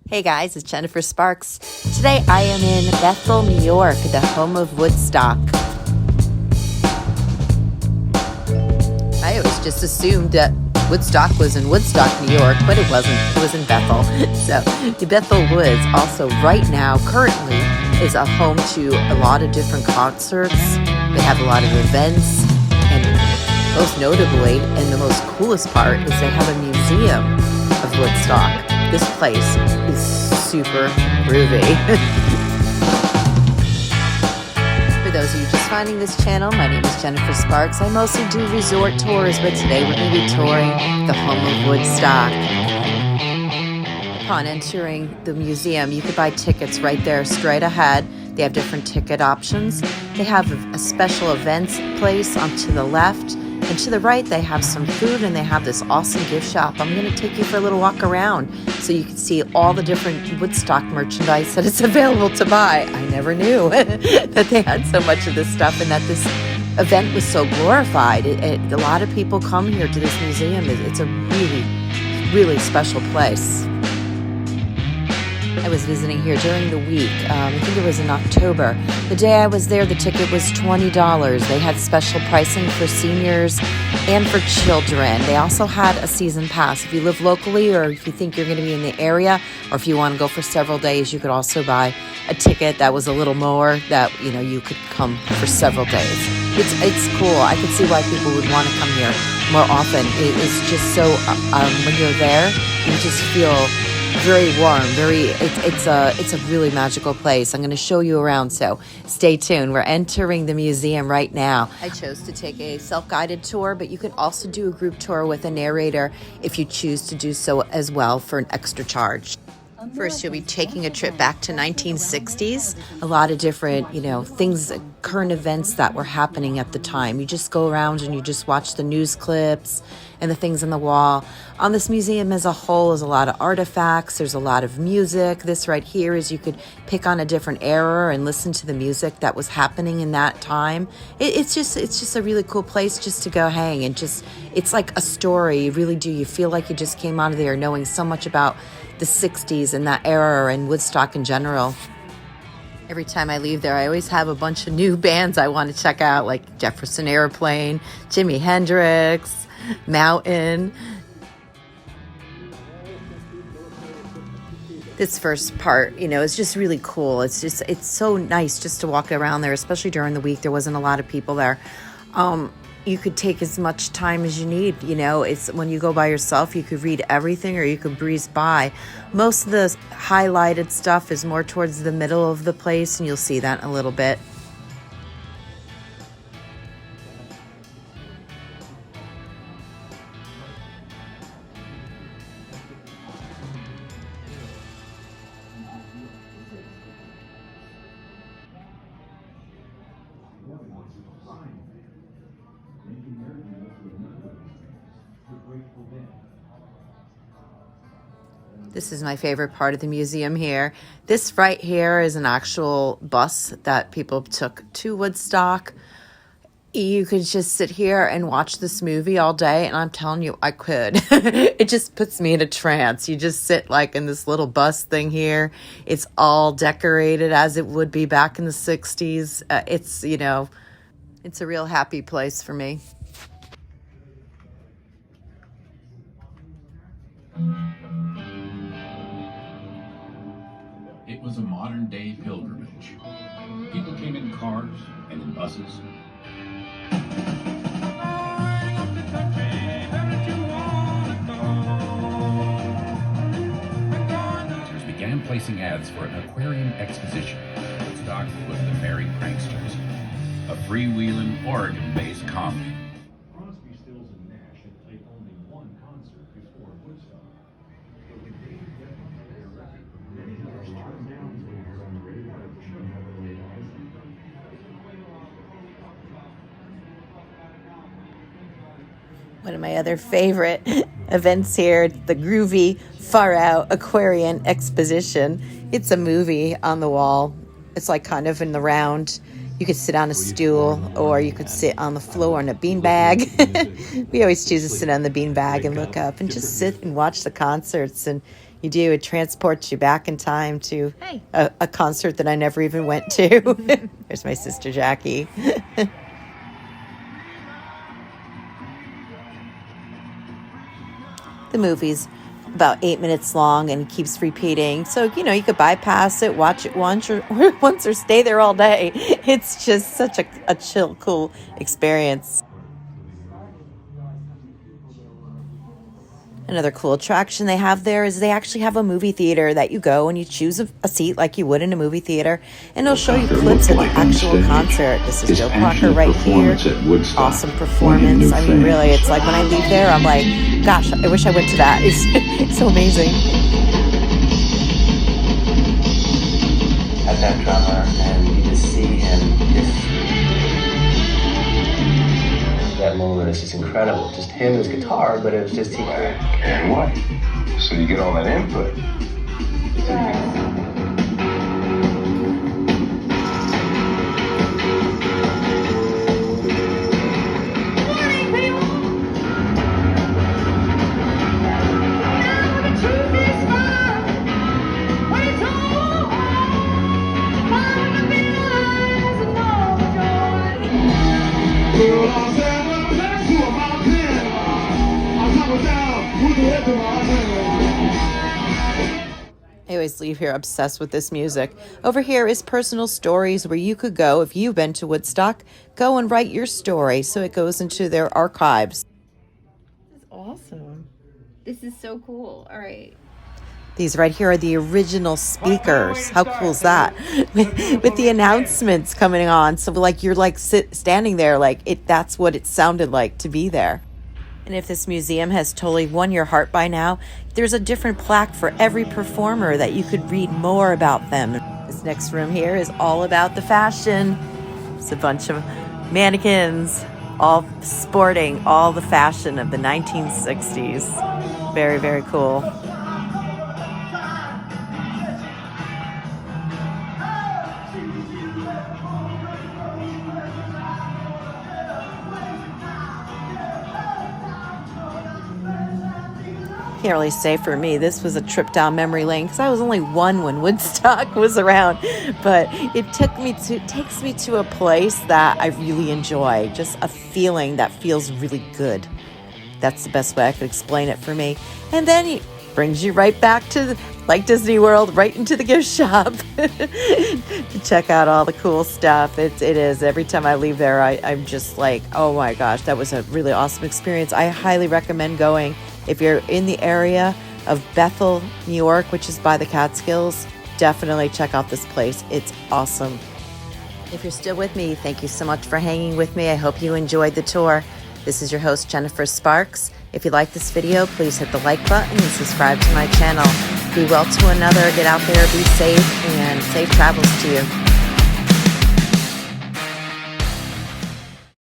Hey guys, it's Jennifer Sparks. Today I am in Bethel, New York, the home of Woodstock. I always just assumed that Woodstock was in Woodstock, New York, but it wasn't. It was in Bethel. So the Bethel Woods also right now, currently, is a home to a lot of different concerts. They have a lot of events, and most notably, and the most coolest part, is they have a museum of Woodstock. This place is super groovy. For those of you just finding this channel, my name is Jennifer Sparks. I mostly do resort tours, but today we're going to be touring the home of Woodstock. Upon entering the museum, you could buy tickets right there straight ahead. They have different ticket options. They have a special events place to the left. And to the right, they have some food and they have this awesome gift shop. I'm going to take you for a little walk around so you can see all the different Woodstock merchandise that is available to buy. I never knew that they had so much of this stuff and that this event was so glorified. A lot of people come here to this museum. It's a really, really special place. I was visiting here during the week. I think it was in October. The day I was there, the ticket was $20. They had special pricing for seniors and for children. They also had a season pass. If you live locally or if you think you're going to be in the area or if you want to go for several days, you could also buy a ticket that was a little more that, you could come for several days. It's cool. I could see why people would want to come here more often. It is just so, when you're there, you just feel very warm, it's a really magical place. I'm going to show you around, so stay tuned. We're entering the museum right now. I chose to take a self-guided tour, but you can also do a group tour with a narrator if you choose to do so as well for an extra charge. First, you'll be taking a trip back to 1960s. A lot of different, things, current events that were happening at the time. You just go around and you just watch the news clips and the things on the wall. On this museum as a whole is a lot of artifacts. There's a lot of music. This right here is you could pick on a different era and listen to the music that was happening in that time. It's just a really cool place just to go hang and it's like a story. You really do. You feel like you just came out of there knowing so much about the 60s and that era and Woodstock in general. Every time I leave there, I always have a bunch of new bands I want to check out, like Jefferson Airplane, Jimi Hendrix, Mountain. This first part, is just really cool. It's so nice just to walk around there, especially during the week. There wasn't a lot of people there. You could take as much time as you need. It's when you go by yourself, you could read everything or you could breeze by. Most of the highlighted stuff is more towards the middle of the place, and you'll see that in a little bit. This is my favorite part of the museum here. This right here is an actual bus that people took to Woodstock. You could just sit here and watch this movie all day, and I'm telling you, I could. It just puts me in a trance. You just sit like in this little bus thing here. It's all decorated as it would be back in the 60s. It's a real happy place for me. It was a modern-day pilgrimage. People came in cars and in buses. Visitors began placing ads for an aquarium exposition. Woodstock was the Merry Pranksters, a freewheeling Oregon-based comedy. One of my other favorite events here, the Groovy Far Out Aquarium Exposition. It's a movie on the wall. It's like kind of in the round. You could sit on a stool or you could sit on the floor on a beanbag. We always choose to sit on the beanbag and look up and just sit and watch the concerts. And, You do. It transports you back in time to a concert that I never even went to. There's my sister Jackie. The movie's about 8 minutes long and keeps repeating. So, you could bypass it, watch it once or stay there all day. It's just such a chill, cool experience. Another cool attraction they have there is they actually have a movie theater that you go and you choose a seat like you would in a movie theater, and it'll show you clips of the actual concert. This is Joe Cocker right here. Awesome performance. I mean, really, it's like when I leave there, I'm like, gosh, I wish I went to that. It's so amazing. At that drummer, and you just see him that moment is just incredible. Just him, his guitar, but it was just he. And what? So you get all that input. I always leave here obsessed with this music. Over here is personal stories where you could go, if you've been to Woodstock, go and write your story. So it goes into their archives. This is awesome. This is so cool. All right. These right here are the original speakers. How cool is that? With the announcements coming on. So like you're like standing there like that's what it sounded like to be there. And if this museum has totally won your heart by now, there's a different plaque for every performer that you could read more about them. This next room here is all about the fashion. It's a bunch of mannequins, all sporting all the fashion of the 1960s. Very, very cool. Can't really say for me, this was a trip down memory lane because I was only one when Woodstock was around, but it takes me to a place that I really enjoy, just a feeling that feels really good. That's the best way I could explain it for me. And then it brings you right back to like Disney World, right into the gift shop to check out all the cool stuff. It is. Every time I leave there, I'm just like, oh my gosh, that was a really awesome experience. I highly recommend going. If you're in the area of Bethel, New York, which is by the Catskills, definitely check out this place. It's awesome. If you're still with me, thank you so much for hanging with me. I hope you enjoyed the tour. This is your host, Jennifer Sparks. If you like this video, please hit the like button and subscribe to my channel. Be well to another. Get out there, be safe, and safe travels to you.